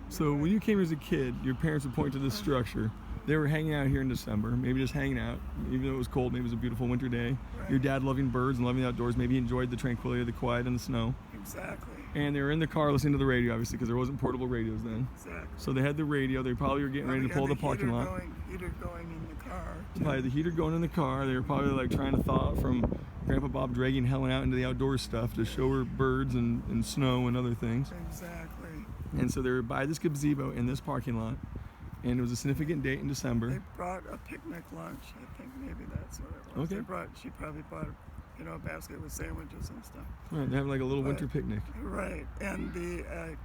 So when you came as a kid, your parents would point to this structure. They were hanging out here in December, maybe just hanging out, even though it was cold, maybe it was a beautiful winter day. Right. Your dad loving birds and loving the outdoors, maybe he enjoyed the tranquility of the quiet and the snow. Exactly. And they were in the car listening to the radio, obviously, because there wasn't portable radios then. Exactly. So they had the radio. They probably were getting ready to pull the parking lot. Heater going in the car. Probably the heater going in the car. They were probably like trying to thaw out from Grandpa Bob dragging Helen out into the outdoor stuff to show her birds and snow and other things. Exactly. And so they were by this gazebo in this parking lot, and it was a significant date in December. They brought a picnic lunch. I think maybe that's what it was. Okay. She probably brought a basket with sandwiches and stuff. Right, they have like a little winter picnic. Right, and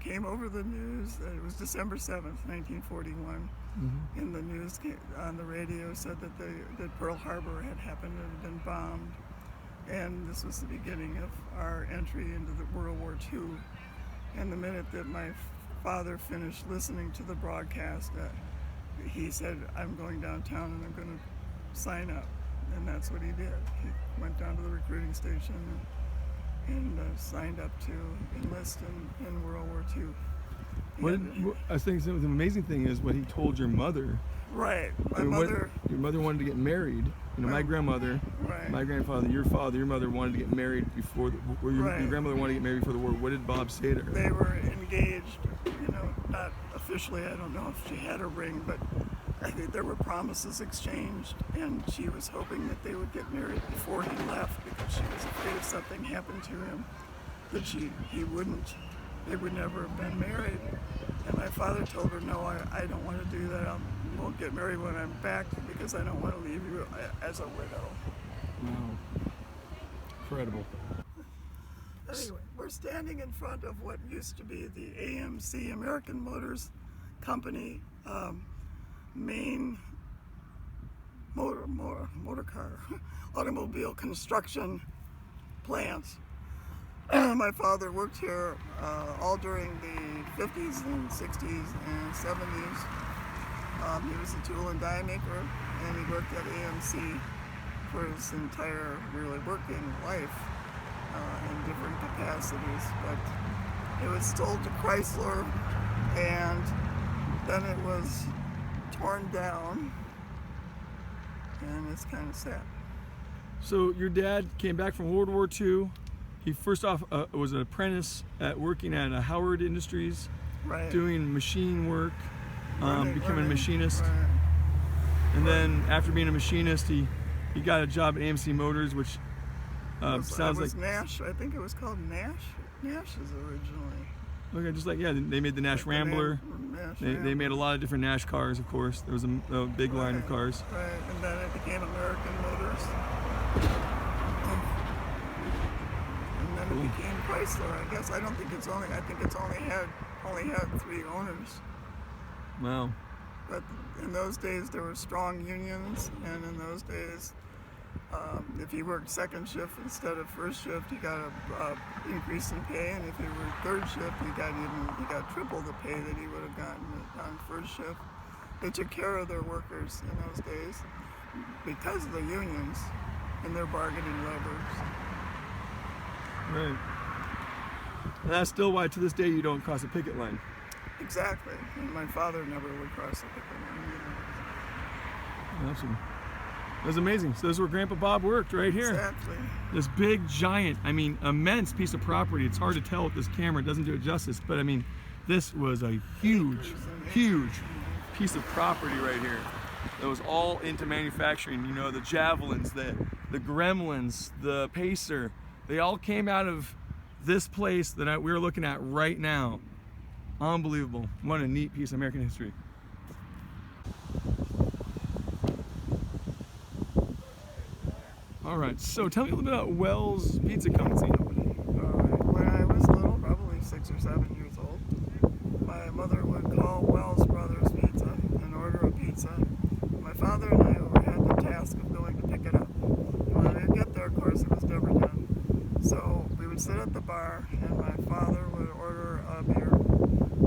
came over the news. It was December 7th, 1941. Mm-hmm. And the news on the radio said that Pearl Harbor had happened and had been bombed. And this was the beginning of our entry into the World War II. And the minute that my father finished listening to the broadcast, he said, "I'm going downtown and I'm going to sign up." And that's what he did. He went down to the recruiting station and signed up to enlist in World War II. I think the amazing thing is what he told your mother. Right. Your mother wanted to get married. My grandmother, right. My grandfather, your mother wanted to get married before your grandmother wanted to get married before the war. What did Bob say to her? They were engaged, not officially. I don't know if she had a ring, but I think there were promises exchanged, and she was hoping that they would get married before he left because she was afraid if something happened to him that they would never have been married. And my father told her, "No, I don't want to do that. We'll get married when I'm back because I don't want to leave you as a widow." Wow. Incredible. Anyway, we're standing in front of what used to be the AMC, American Motors Company, main motor car, automobile construction plant. My father worked here all during the 50s and 60s and 70s. He was a tool and die maker, and he worked at AMC for his entire really working life in different capacities. But it was sold to Chrysler, and then it was torn down, and it's kind of sad. So your dad came back from World War II. He first off was an apprentice working at Howard Industries, right. Doing machine work, becoming a machinist. Right. And then after being a machinist, he got a job at AMC Motors, which sounds like Nash. I think it was called Nash. Nash's originally. Okay, just like they made the Nash Rambler. They made a lot of different Nash cars, of course. There was a big line of cars. Right, and then it became American Motors. And then it became Chrysler. I guess I think it's only had 3 owners. Wow. But in those days there were strong unions, and in those days, if you worked second shift instead of first shift, you got a increase in pay, and if you were third shift, you got triple the pay that you would have gotten on first shift. They took care of their workers in those days because of the unions and their bargaining levers. Right. And that's still why to this day you don't cross a picket line. Exactly. And my father never would cross the picket line either. Awesome. That was amazing. So this is where Grandpa Bob worked, right here. Exactly. This big, giant, immense piece of property. It's hard to tell with this camera. It doesn't do it justice. But this was a huge, huge piece of property right here. That was all into manufacturing. The Javelins, the Gremlins, the Pacer. They all came out of this place that we're looking at right now. Unbelievable. What a neat piece of American history. All right, so tell me a little bit about Wells Pizza Company. When I was little, probably 6 or 7 years old, my mother would call Wells Brothers Pizza and order a pizza. My father and I had the task of going to pick it up. When we get there, of course, it was never done. So we would sit at the bar, and my father would order a beer.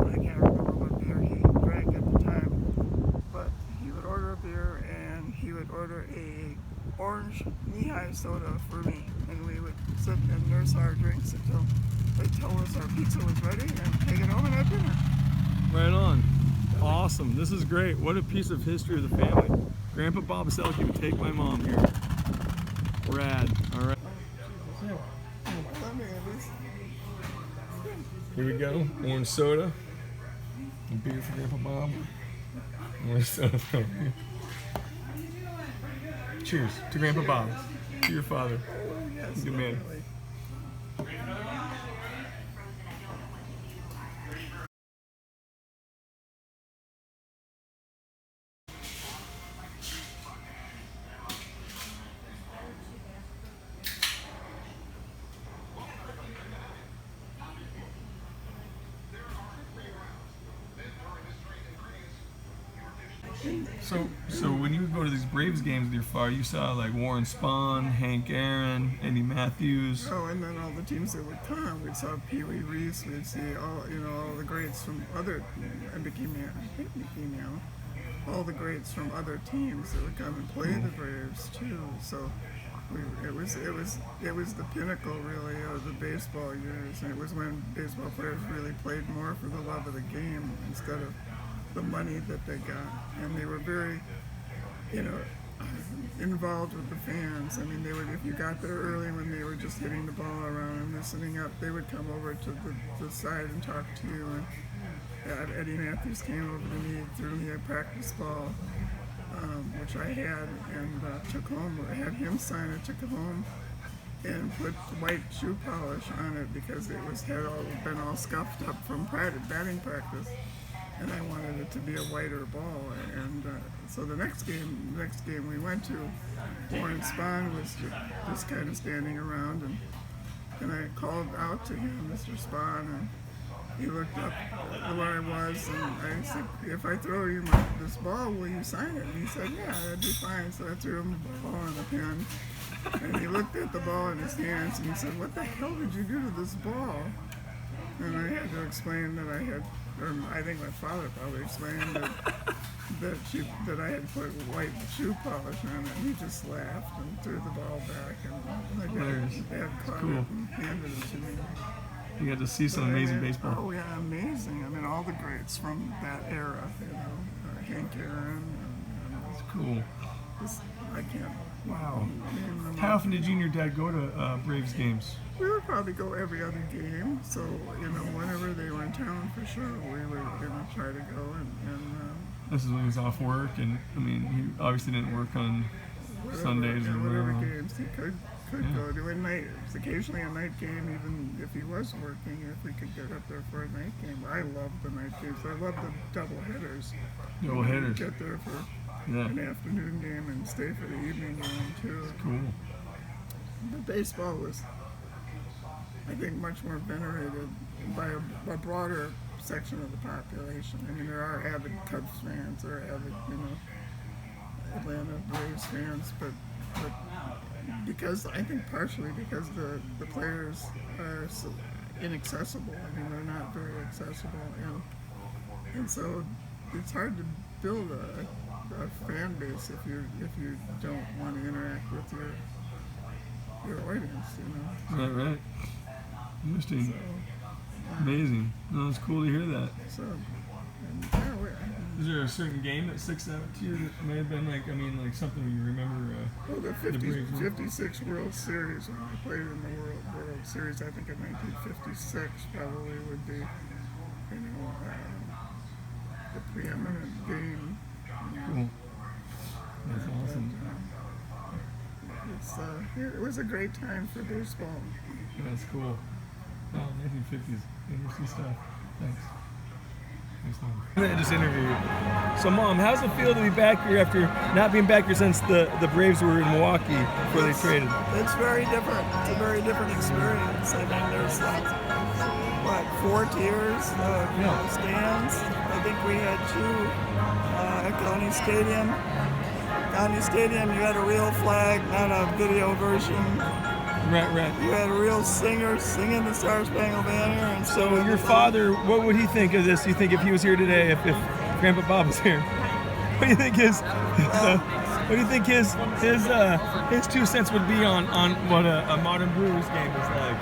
I can't remember what beer he drank at the time, but he would order a beer, and he would order a orange knee-high soda for me, and we would sit and nurse our drinks until they told us our pizza was ready and take it home and have dinner. Right on. Awesome. This is great. What a piece of history of the family. Grandpa Bob Selke would take my mom here. Rad. All right. Here we go. Orange soda. A beer for Grandpa Bob. Orange soda for you. Cheers to Grandpa Bob. To your father. Yes, Good man. definitely. So when you would go to these Braves games with your father, you saw like Warren Spahn, Hank Aaron, Eddie Matthews. Oh, and then all the teams that would come, we'd saw Pee Wee Reese, we'd see all the greats from other, all the greats from other teams that would come and play the Braves too. So it was the pinnacle really of the baseball years, and it was when baseball players really played more for the love of the game instead of the money that they got, and they were very, involved with the fans. I mean, they would, if you got there early when they were just hitting the ball around and listening up, they would come over to the side and talk to you. And Eddie Matthews came over to me, threw me a practice ball, which I had, and took home. I had him sign it, took it home, and put white shoe polish on it because it had been all scuffed up from batting practice. And I wanted it to be a whiter ball, and so the next game we went to, Warren Spahn was just kind of standing around, and I called out to him, Mr. Spahn, and he looked up where I was, and I said, if I throw you this ball, will you sign it? And he said, yeah, that'd be fine. So I threw him the ball and a pen, and he looked at the ball in his hands, and he said, what the hell did you do to this ball? And I had to explain that I think my father probably explained that I had put white shoe polish on it, and he just laughed and threw the ball back, and my dad caught it and handed it to me. You got to see some amazing baseball. Oh yeah, amazing. I mean, all the greats from that era, Hank Aaron. That's cool. I can't. Wow. How often did you and your dad go to Braves games? We would probably go every other game, so whenever they were in town, for sure, we were gonna try to go. And this is when he was off work, and I mean, he obviously didn't work on Sundays or whatever games he could go to. At night, it was occasionally a night game, even if he was working. If we could get up there for a night game, I love the night games. I love the double hitters. Double hitters. Get there for an afternoon game and stay for the evening game too. That's cool. But baseball was, I think, much more venerated by a broader section of the population. I mean, there are avid Cubs fans, there are avid, Atlanta Braves fans, but because, I think partially because the players are so inaccessible. I mean, they're not very accessible, and so it's hard to build a fan base if you don't want to interact with your audience, Right. Interesting. Amazing. No, it's cool to hear that. Is there a certain game that sticks out to you that may have been like something you remember? The 56 World Series, when we played in the World Series, I think in 1956 probably would be, the preeminent game. Cool. That's awesome. It was a great time for baseball. That's cool. Well, 1950s, interesting stuff. Thanks. I just interviewed you. So, Mom, how's it feel to be back here after not being back here since the Braves were in Milwaukee before they traded? It's very different. It's a very different experience. I mean, there's 4 tiers of stands. I think we had 2 at County Stadium. County Stadium, you had a real flag, not a video version. Right. You had a real singer singing the Star Spangled Banner. And so your father, what would he think of this? Do you think if he was here today, if Grandpa Bob was here, what do you think his 2 cents would be on what a modern Brewers game is like?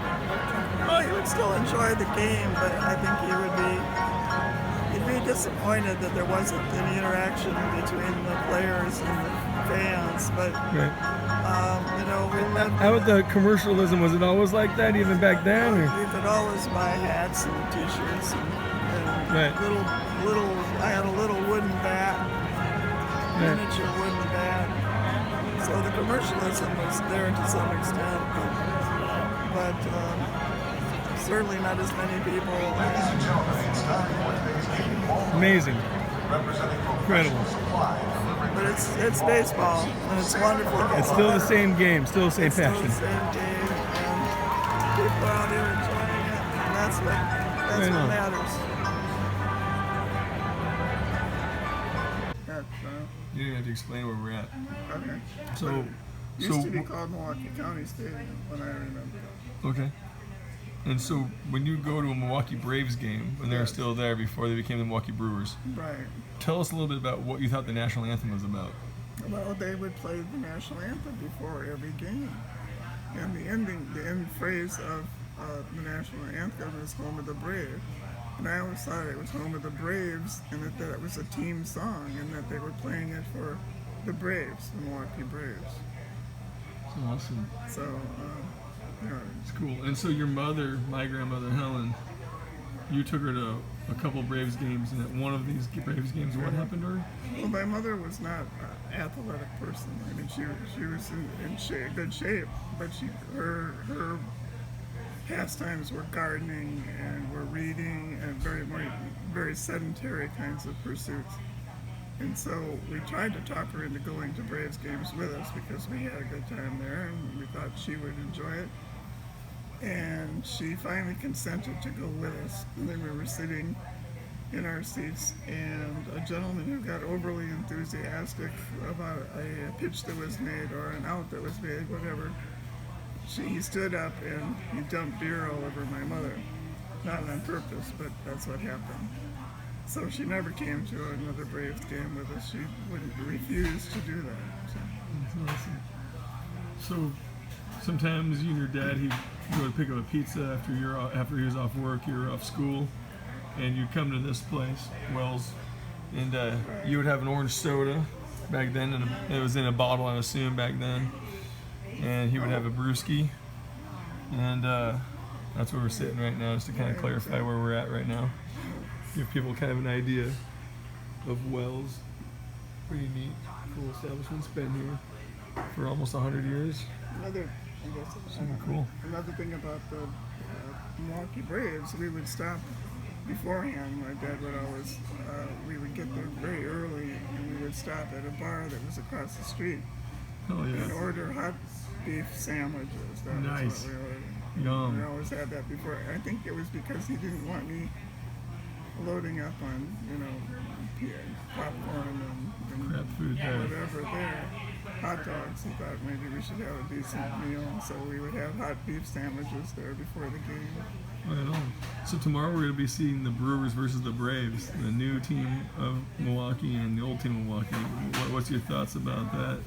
Well, he would still enjoy the game, but I think he'd be disappointed that there wasn't any interaction between the players and the fans, but Right. you know, we lived. How about the commercialism? Was it always like that even back then? Or? You could always buy hats and T-shirts and Right. little. I had a little wooden bat, Right. miniature wooden bat. So the commercialism was there to some extent, but certainly not as many people. Amazing. Incredible. But it's baseball, and it's wonderful. It's still the same game, still the same passion. Still the same game, and people are out here enjoying it, and that's what matters. You didn't have to explain where we're at. Okay. So, Used to be called Milwaukee County Stadium when I remember. Okay. And so when you go to a Milwaukee Braves game, when they were still there before they became the Milwaukee Brewers, Right. tell us a little bit about what you thought the national anthem was about. Well, they would play the national anthem before every game, and the end phrase of the national anthem is "Home of the Brave." And I always thought it was "Home of the Braves," and that it was a team song, and that they were playing it for the Braves, the Milwaukee Braves. That's awesome. So, you know, It's cool. And so your mother, my grandmother Helen, you took her to a couple of Braves games, and at one of these Braves games, what happened to her? well, my mother was not an athletic person. I mean, she was in good shape, but her pastimes were gardening and were reading and very sedentary kinds of pursuits. And so we tried to talk her into going to Braves games with us because we had a good time there and we thought she would enjoy it. And she finally consented to go with us. And then we were sitting in our seats, and a gentleman who got overly enthusiastic about a pitch that was made or an out that was made, whatever, he stood up and he dumped beer all over my mother. Not on purpose, but that's what happened. So she never came to another Braves game with us. She wouldn't refuse to do that. So. That's awesome. So sometimes you and your dad, he'd go to pick up a pizza after he was off work, you were off school, and you'd come to this place, Wells, and you would have an orange soda back then, and it was in a bottle, I assume, back then, and he would have a brewski, and that's where we're sitting right now, just to kind of clarify where we're at right now. Give people kind of an idea of Wells. Pretty neat, cool establishment's been here for almost 100 years. Cool. Another thing about the Milwaukee Braves, we would stop beforehand. My dad would always, we would get there very early, and we would stop at a bar that was across the street and order hot beef sandwiches. That Nice. was what we ordered. Yum. We always had that before. I think it was because he didn't want me loading up on, popcorn and Crap food there. whatever there. Hot dogs. He thought maybe we should have a decent meal, so we would have hot beef sandwiches there before the game. Right on. So tomorrow we're going to be seeing the Brewers versus the Braves, the new team of Milwaukee and the old team of Milwaukee. What's your thoughts about that?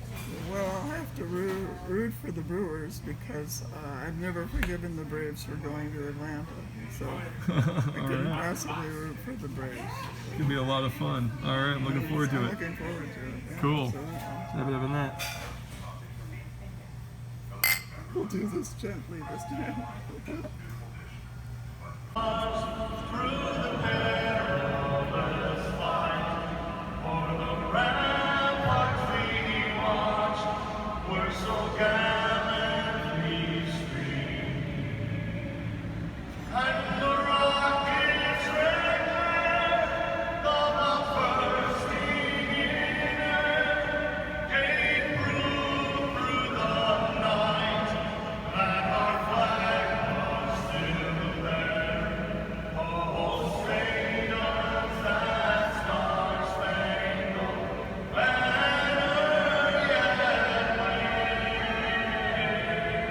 Well, I'll have to root for the Brewers because I've never forgiven the Braves for going to Atlanta. So I couldn't possibly root for the Braves. It's going to be a lot of fun. All right, I'm looking forward to I'm it. looking forward to it. Yeah, Cool. absolutely. Other than that. We'll do this gently this time.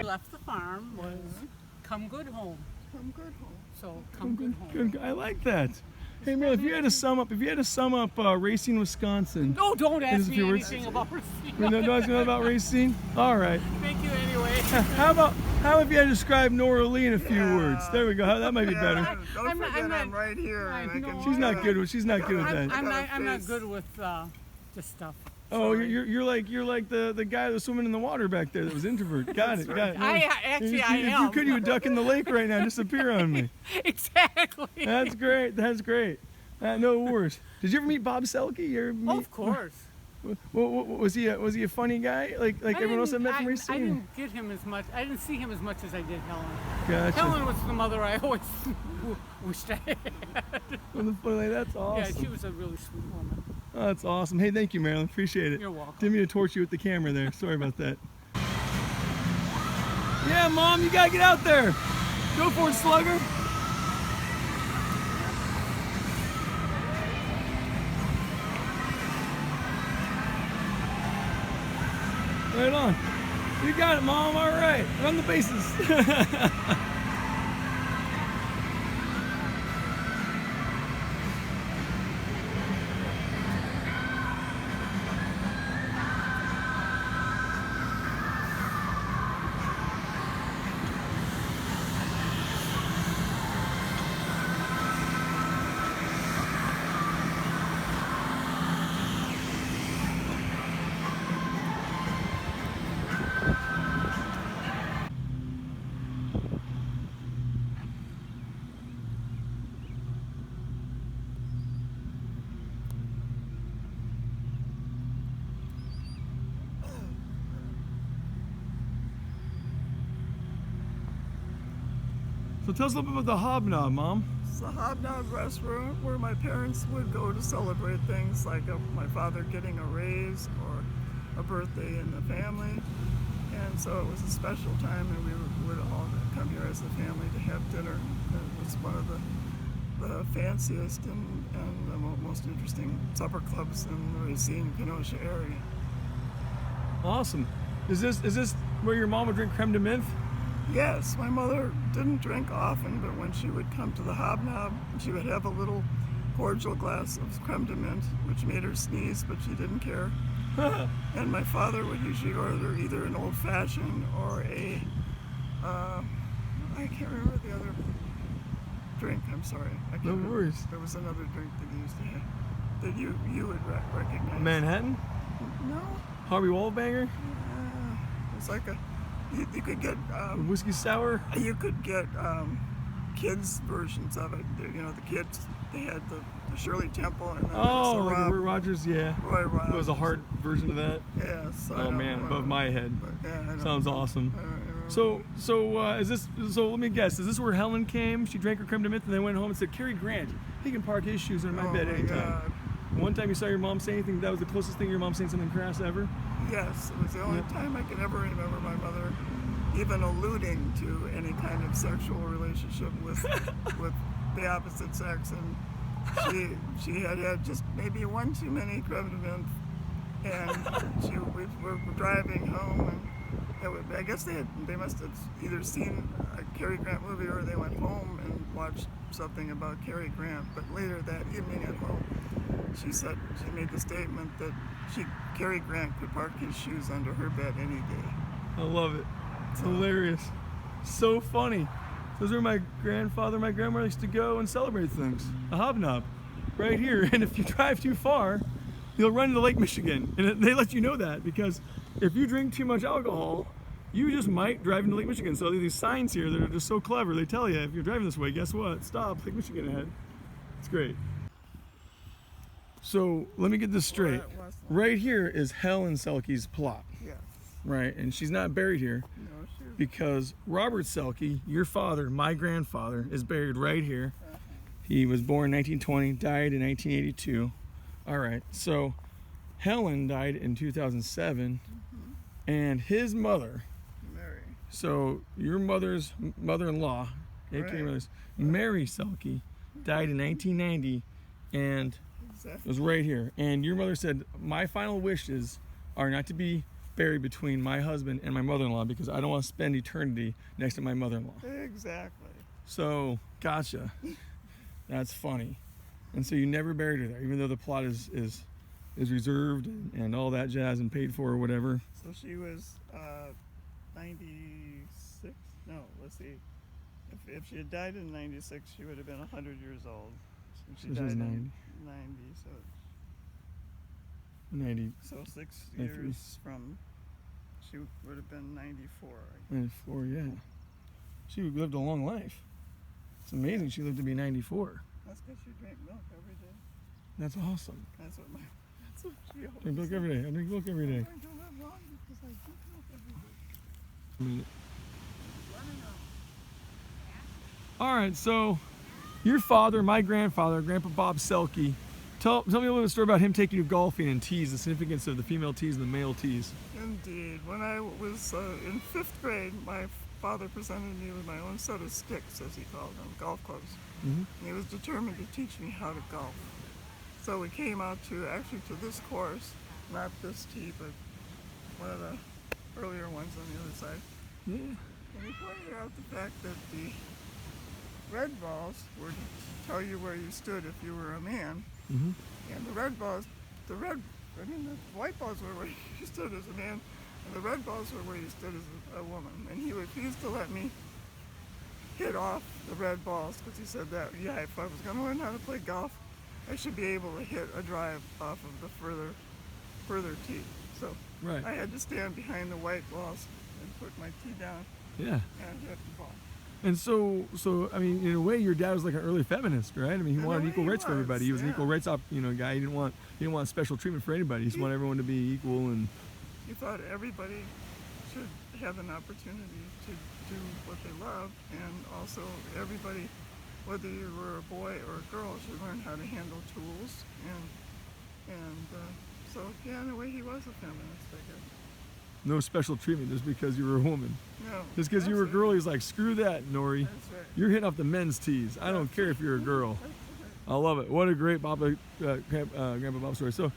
Left the farm was come good home. I'm good home. So come good home. Good. I like that. Hey, Mel, if you had to sum up Racine, Wisconsin. No, don't ask Is it me your words? anything about Racine. Don't ask me about Racine? All right. Thank you anyway. How if you had to describe Nora Lee in a few words? There we go. That might be better. Don't I'm forget not- I'm right here. I and I know. can She's not good with that. I'm not good with this stuff. Oh, Sorry. you're like the guy that was swimming in the water back there that was introvert. Got it. I If am. you could, you would duck in the lake right now, disappear on me. Exactly. That's great. That's great. No worries. Did you ever meet Bob Selke? You ever meet, Of course. Was he a funny guy like everyone else I met from I Racine? didn't get him as much. I didn't see him as much as I did Helen. Gotcha. Helen was the mother I always wished I had. That's awesome. Yeah, she was a really sweet woman. Oh, that's awesome. Hey, thank you, Marilyn. Appreciate it. You're welcome. Didn't mean to torch you with the camera there. Sorry about that. Yeah, Mom, you gotta get out there. Go for it, Slugger. Right on. You got it, Mom. All right. Run the bases. So tell us a little bit about the Hobnob, Mom. It's the Hobnob restaurant where my parents would go to celebrate things like my father getting a raise or a birthday in the family. And so it was a special time, and we would all come here as a family to have dinner. It was one of the fanciest and the most interesting supper clubs in the Racine, Kenosha area. Awesome. Is this where your mom would drink creme de menthe? Yes, my mother didn't drink often, but when she would come to the Hobnob, she would have a little cordial glass of creme de menthe, which made her sneeze, but she didn't care. And my father would usually order either an old-fashioned or a, I can't remember the other drink, I'm sorry. I can't No remember. worries. There was another drink that he used to have that you would recognize. Manhattan? No, Harvey Wallbanger? it's like you could get, Whiskey sour? you could get kids versions of it. You know, the kids, they had the Shirley Temple and then Oh, like Rob, Roy Rogers, yeah. Roy Rob. It was a hard version of that. Yeah. So I Oh don't man, know, above my head. but, yeah, I don't Sounds know. awesome. I don't remember. So let me guess. Is this where Helen came? She drank her creme de menthe and then went home and said, "Cary Grant, he can park his shoes under my Oh bed my anytime." God. One time you saw your mom say anything, that was the closest thing your mom saying something crass ever? Yes, it was the only time I can ever remember my mother even alluding to any kind of sexual relationship with the opposite sex, and she had just maybe one too many creme de menthe, and we were driving home, and I guess they must have either seen a Cary Grant movie or they went home and watched something about Cary Grant. But later that evening at home, she made the statement that Cary Grant could park his shoes under her bed any day. I love it. It's hilarious. So funny. Those are my grandfather, my grandmother used to go and celebrate things. A Hobnob, right here. And if you drive too far, you'll run into Lake Michigan. And they let you know that because if you drink too much alcohol, you just might drive into Lake Michigan. So there are these signs here that are just so clever. They tell you if you're driving this way, guess what? Stop, Lake Michigan ahead. It's great. So let me get this straight. Right here is Helen Selke's plot, Yes. right? And she's not buried here No, because Robert Selke, your father, my grandfather, is buried right here. He was born in 1920, died in 1982. All right, so Helen died in 2007, and his mother, Mary. so your mother's mother-in-law, aka Right. mother's, Mary Selke, died in 1990, and it Exactly. was right here. And your mother said, my final wishes are not to be buried between my husband and my mother-in-law because I don't want to spend eternity next to my mother-in-law. Exactly. So, gotcha. That's funny. And so you never buried her there, even though the plot is reserved and all that jazz and paid for or whatever. So she was 96? No, let's see. If she had died in 96, she would have been 100 years old. And she So she died was in 90. 90, 90, so 6 93. years from, she would have been 94. 94, yeah. She lived a long life. It's amazing she lived to be 94. That's because she drank milk every day. That's awesome. That's what she always Drink milk said. every day. I drink milk every I'm day. going to live long because I drink milk every day. I mean, Let me know. all right, so your father, my grandfather, Grandpa Bob Selke, tell me a little bit of a story about him taking you golfing and tees, the significance of the female tees and the male tees. Indeed. When I was in 5th grade, my father presented me with my own set of sticks, as he called them, golf clubs. Mm-hmm. And he was determined to teach me how to golf. So we came out to this course, not this tee, but one of the earlier ones on the other side. Yeah. And he pointed out the fact that the red balls were to tell you where you stood if you were a man, Mm-hmm. and the white balls were where you stood as a man, and the red balls were where you stood as a woman. And he refused to let me hit off the red balls because he said that, yeah, if I was going to learn how to play golf, I should be able to hit a drive off of the further tee. So Right. I had to stand behind the white balls and put my tee down Yeah. and hit the ball. And so I mean, in a way, your dad was like an early feminist, right? I mean, he In a wanted way equal he rights for was, everybody. He was an yeah. equal rights guy. He didn't want special treatment for anybody. He just wanted everyone to be equal. And He thought everybody should have an opportunity to do what they love, and also everybody, whether you were a boy or a girl, should learn how to handle tools. So yeah, in a way, he was a feminist, I guess. no special treatment just because you were a woman. No, Just because you were a girl, he's like, screw that, Nori. That's right. You're hitting off the men's tees. I don't care if you're a girl. I love it. What a great Grandpa Bob story. So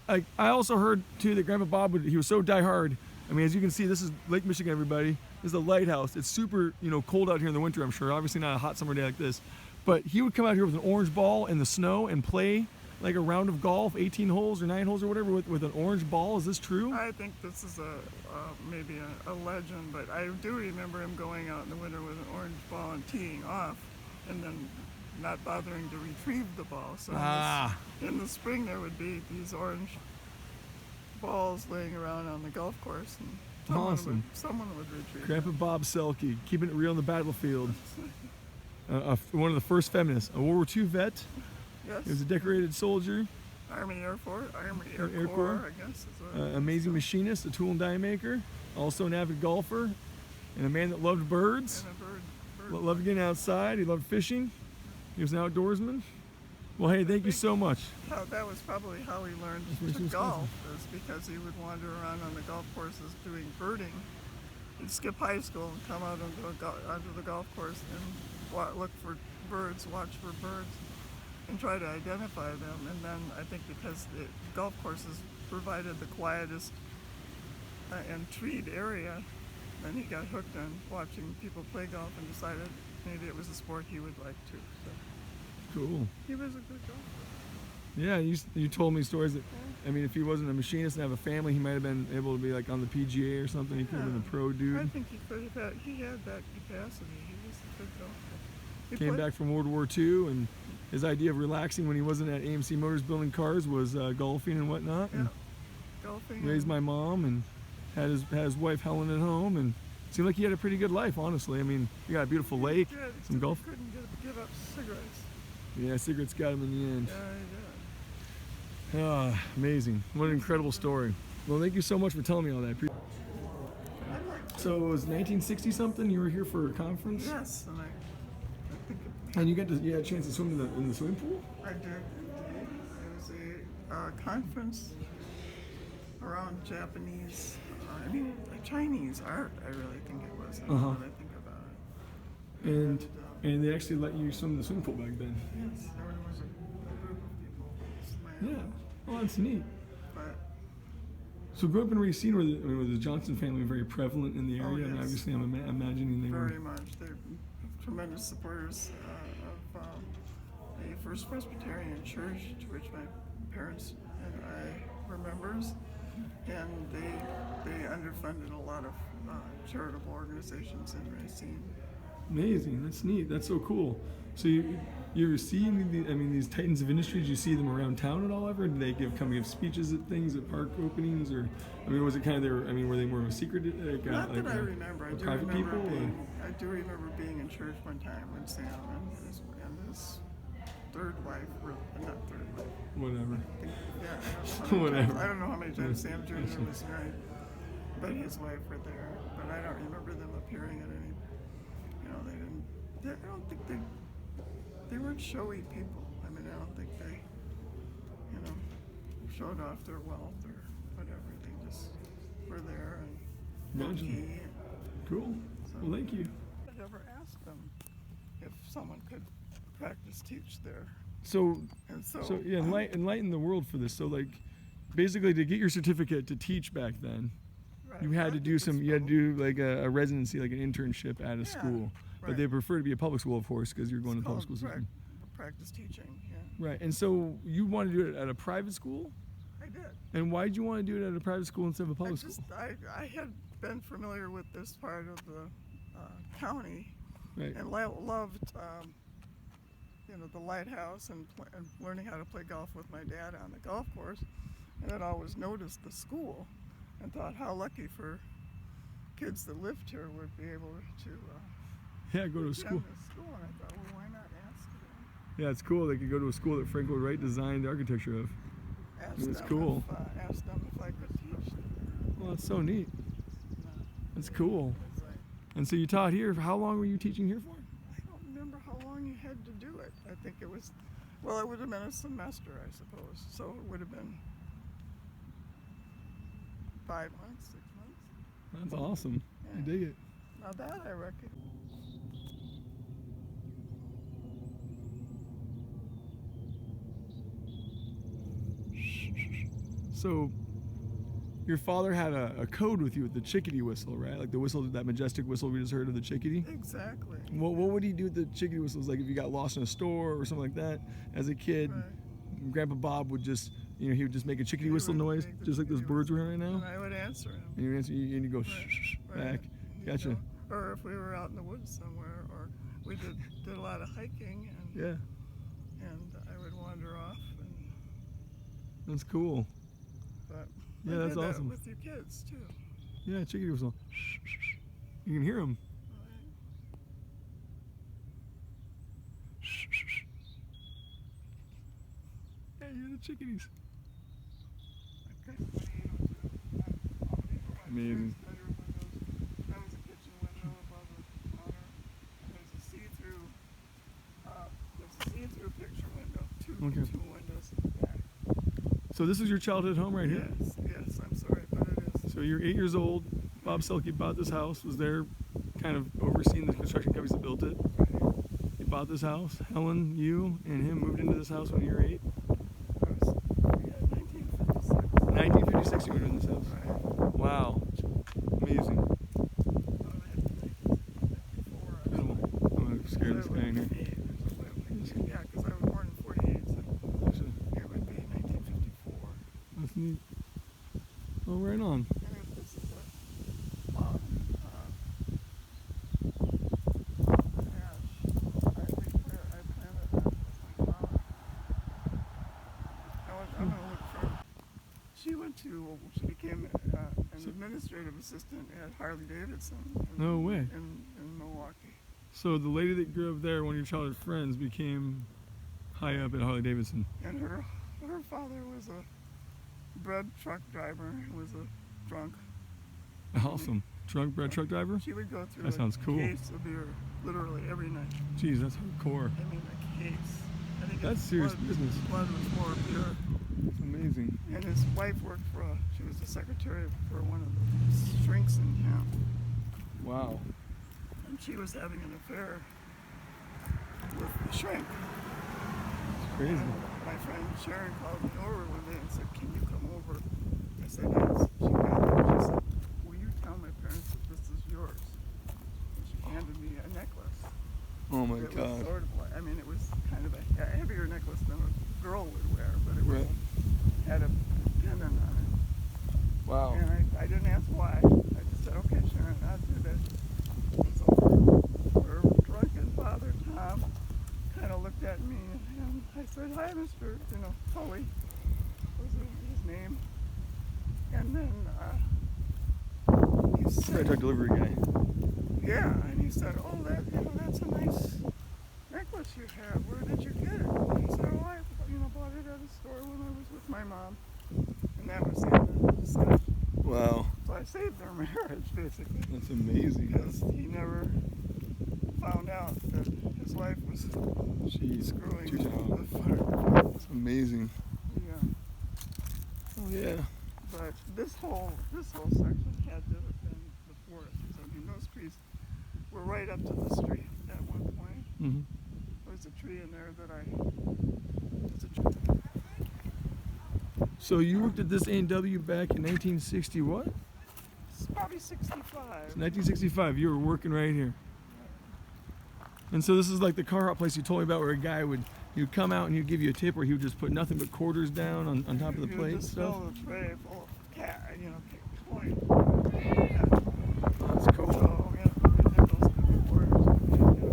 I also heard too that Grandpa Bob he was so diehard. I mean, as you can see, this is Lake Michigan, everybody. This is a lighthouse. It's super, cold out here in the winter, I'm sure. Obviously not a hot summer day like this. But he would come out here with an orange ball in the snow and play like a round of golf, 18 holes or 9 holes or whatever, with an orange ball. Is this true? I think this is maybe a legend, but I do remember him going out in the winter with an orange ball and teeing off, and then not bothering to retrieve the ball. So in the spring there would be these orange balls laying around on the golf course, and Awesome. someone would retrieve Grandpa them. Bob Selke, keeping it real on the battlefield. One of the first feminists, a World War II vet. Yes. He was a decorated soldier, Army Air Force, Army Air Air Corps. Corps, I guess. Is what amazing machinist, a tool and die maker, also an avid golfer, and a man that loved birds, and a bird. loved getting outside. He loved fishing. He was an outdoorsman. Well, hey, thank you so much. That was probably how he learned That's where to she was golf, is because he would wander around on the golf courses doing birding. He'd skip high school and come out onto the golf course and look for birds, watch for birds, and try to identify them. And then I think because the golf courses provided the quietest and treed area, then he got hooked on watching people play golf and decided maybe it was a sport he would like to. So Cool. he was a good golfer. Yeah, you told me stories that, I mean, if he wasn't a machinist and have a family, he might have been able to be like on the PGA or something. He could have been a pro I dude. think he could have he had that capacity. He was a good golfer. He Came played- back from World War II, and his idea of relaxing when he wasn't at AMC Motors building cars was golfing and whatnot. Yeah, And golfing. raised my mom and had his wife Helen at home, and seemed like he had a pretty good life, honestly. I mean, you got a beautiful lake, Yeah, except some golf. He couldn't give up cigarettes. Yeah, cigarettes got him in the end. Yeah, he Ah, amazing. What an incredible story. Well, thank you so much for telling me all that. So it was 1960 something. You were here for a conference, did. Yes, and I think and you had a chance to swim in the swimming pool. I did. It was a conference around Japanese, Chinese art. I really think it was. Now Uh-huh. that I think about it. And they actually let you swim in the swimming pool back then. Yes, there was a group of people. Yeah. Well, that's neat. But So growing up in Racine, were the Johnson family very prevalent in the area? Oh, I mean, yes. obviously, I'm imagining they very were. much. They're tremendous supporters of the First Presbyterian Church, to which my parents and I were members, and they underfunded a lot of charitable organizations in Racine. Amazing. That's neat. That's so cool. So you ever see these titans of industry? Did you see them around town at all ever? Did they come give speeches at things at park openings, or was it kind of their? Were they more of a secret? Not that I remember. I do private remember people. I do remember being in church one time when Sam and his third wife, or not third wife. Whatever. Yeah. Whatever. I don't know how many times Sam Jr. was married, but his wife were there. But I don't remember them appearing at any. They didn't. I don't think they weren't showy people. I don't think they, showed off their wealth or whatever. They just were there and Imagine. Cool. So, well, thank you. I never asked them if someone could practice teach there. So yeah, enlighten the world for this. So basically to get your certificate to teach back then, Right. you had to do like a residency, like an internship at a school. Right. But they prefer to be a public school, of course, because you're going to public school system. Practice teaching, yeah. Right. And so you want to do it at a private school? I did. And why did you want to do it at a private school instead of a public school? I had been familiar with this part of the county, Right. and loved the lighthouse and learning how to play golf with my dad on the golf course, and I'd always noticed the school and thought how lucky for kids that lived here would be able to Go to a school. attend this school. And I thought, well, why not ask them? Yeah, it's cool. They could go to a school that Frank Lloyd Wright designed the architecture of. It's cool. Ask them if I could teach. Well, that's so neat. That's cool. And so you taught here. How long were you teaching here for? I don't remember how long you had to do it. I think it was, well, it would have been a semester, I suppose. So it would have been 5 months, 6 months. That's awesome. I dig it. Now that I reckon. So your father had a code with you with the chickadee whistle, right? Like the whistle, that majestic whistle we just heard of the chickadee? Exactly. What would he do with the chickadee whistles? Like if you got lost in a store or something like that as a kid, Right. Grandpa Bob would just, he would just make a chickadee whistle noise, just like those birds we're hearing right now? And I would answer him. And you answer, and you go shh back. Gotcha. Or if we were out in the woods somewhere, or we did a lot of hiking, and I would wander off. That's cool. But Yeah, I that's did that awesome. with your kids too. Yeah, chickadee whistle. You can hear them. Yeah, you hear the chickadees. Okay. Amazing. That was a kitchen window above the counter. There's a see-through picture window. Two windows in the back. So this is your childhood home right here? Yes, I'm sorry, but it is. So you're 8 years old. Bob Selke bought this house, was there kind of overseeing the construction companies that built it. He bought this house. Helen, you, and him moved into this house when you were 8? 1956. 1956 you moved in this house. Right. Wow. Amazing. Before, I'm going to scare this guy in here. Yeah, because I was born in 48, so it would be 1954. That's neat. Oh, right on. And this is a lawn. I planted that with my mom. I'm going to look for. She became an administrative assistant at Harley Davidson. No way. In Milwaukee. So the lady that grew up there, one of your childhood friends, became high up at Harley Davidson. And her father was a bread truck driver. He was a drunk. Awesome. Drunk bread truck driver? She would go through That sounds cool. a case of beer literally every night. Jeez, that's hardcore. I mean, a case. I think That's his serious blood, business. His blood was more pure. That's amazing. And his wife worked she was the secretary for one of the shrinks in town. Wow. And she was having an affair with the shrink. It's crazy. And my friend Sharon called me over one day and said, "Can you come over?" I said, "Yes." She said, "Will you tell my parents that this is yours?" And she handed me a necklace. Oh my It was God. sort of like, it was kind of a heavier necklace than a girl would wear, but it Right. had a pendant on it. Wow. And I didn't ask why. I just said, "Okay, Sharon." Mr. Tully was his name. And then he said, Truck delivery guy. yeah, and he said, oh, that's a nice necklace you have. Where did you get it? And he said, oh, I bought it at a store when I was with my mom. And that was the end of the discussion. Wow. So I saved their marriage, basically. That's amazing. Because he never found out that his wife was Jeez. screwing Too talented. the fire. That's amazing. Yeah. Oh yeah. But this whole section had to have been the forest. I mean, those trees were right up to the street at one point. Mm-hmm. There was a tree in there that it's a tree. So you worked at this A&W back in 1960 what? It's probably 65. 1965. You were working right here. And so this is like the car hop place you told me about, where a guy you'd come out and he'd give you a tip, where he would just put nothing but quarters down on top of the You plate would and just stuff. fill the tray full of coins. That's cool. So, nickels could be quarters.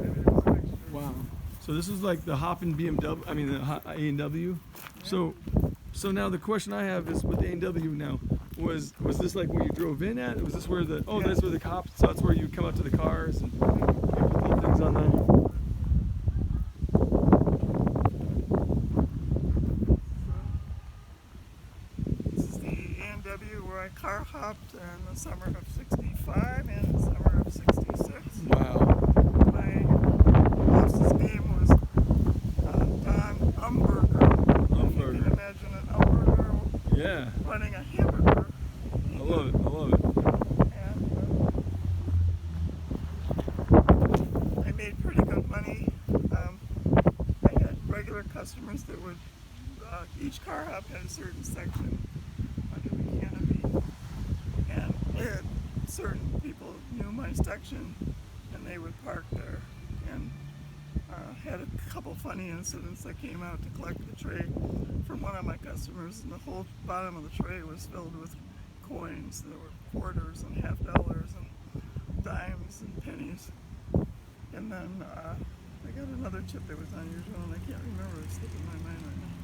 Everything was extra. Wow. So this is like the hopping BMW, I mean the A&W. So now the question I have is with the A&W now, was this like where you drove in at? Was this where that's where the cops, so that's where you come out to the cars and put little things on there? This is the A&W where I car hopped in the summer of 65 and the summer of 66. Wow. My boss's name was Don Umberger. If you can imagine an Umberger Yeah. running a hamburger. I love it. I love it. And I made pretty good money. I had regular customers that would, each car hop had a certain section under the canopy. And certain people knew my section and they would park there. And had a couple funny incidents. I came out to collect the tray from one of my customers, and the whole bottom of the tray was filled with coins. There were quarters and $50 and dimes and pennies. And then I got another tip that was unusual, and I can't remember. It's slipping my mind right now.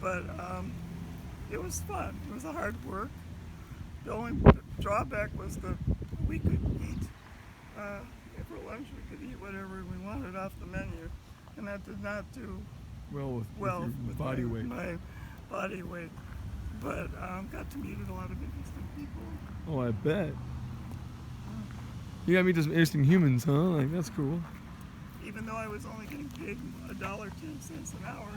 But it was fun. It was a hard work. The only drawback was that we could eat. For lunch, we could eat whatever we wanted off the menu, and that did not do Well, with your with body weight. my body weight. But got to meet a lot of interesting people. Oh, I bet. You got to meet some interesting humans, huh? Like, that's cool. Even though I was only getting paid $1.10 an hour,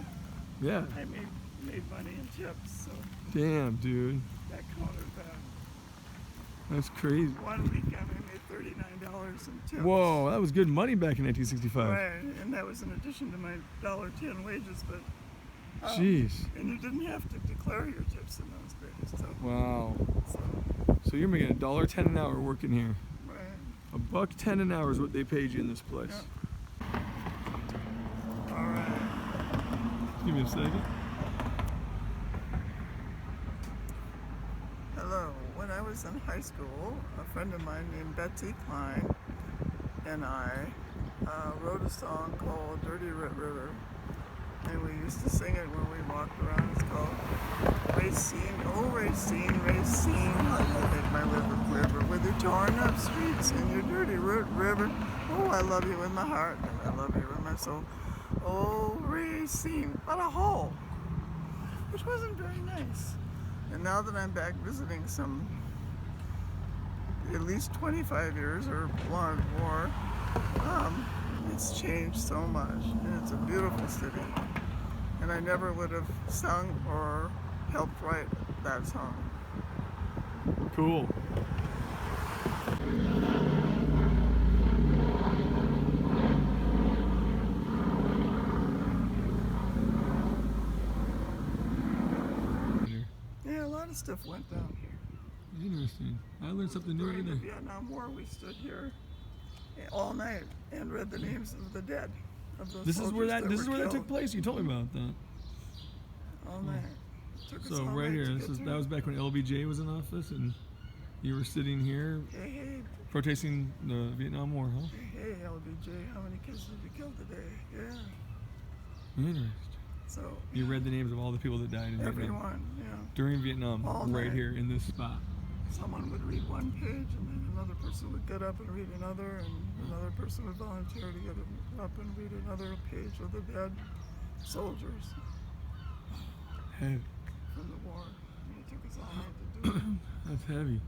Yeah. I made money in tips, so Damn, dude. that counted that. That's crazy. One weekend I made $39 in tips. Whoa, that was good money back in 1965. Right, and that was in addition to my $1.10 wages, but Jeez. and you didn't have to declare your tips in those days. So, Wow. so So you're making $1.10 an hour working here. right. $1.10 an hour is what they paid you in this place. Yeah. All right. Give me a second. Hello. When I was in high school, a friend of mine named Betsy Klein and I wrote a song called Dirty River, and we used to sing it when we walked around. It's called Racine, oh Racine, Racine, how you make my river quiver with your torn up streets and your dirty river. Oh, I love you with my heart, and I love you with my soul. Oh, Racine, but a hole, which wasn't very nice. And now that I'm back visiting some, at least 25 years or more, it's changed so much, and it's a beautiful city. And I never would have sung or helped write that song. Cool. Yeah, a lot of stuff went down here. Interesting. I learned something new During right the there. Vietnam War, we stood here all night and read the names of the dead. Of those This is where soldiers that were took killed. place. You told me about that. All night. Took us So all right night here, to this get is through. that was back when LBJ was in office, and you were sitting here Hey, protesting the Vietnam War, huh? hey, LBJ, how many kids did you kill today? Yeah. Interesting. So You read the names of all the people that died in Vietnam. everyone, yeah. During Vietnam, All right night. here in this spot. Someone would read one page, and then another person would get up and read another, and another person would volunteer to get up and read another page of the dead soldiers Heavy. from the war. And it took us all night to do it. That's heavy.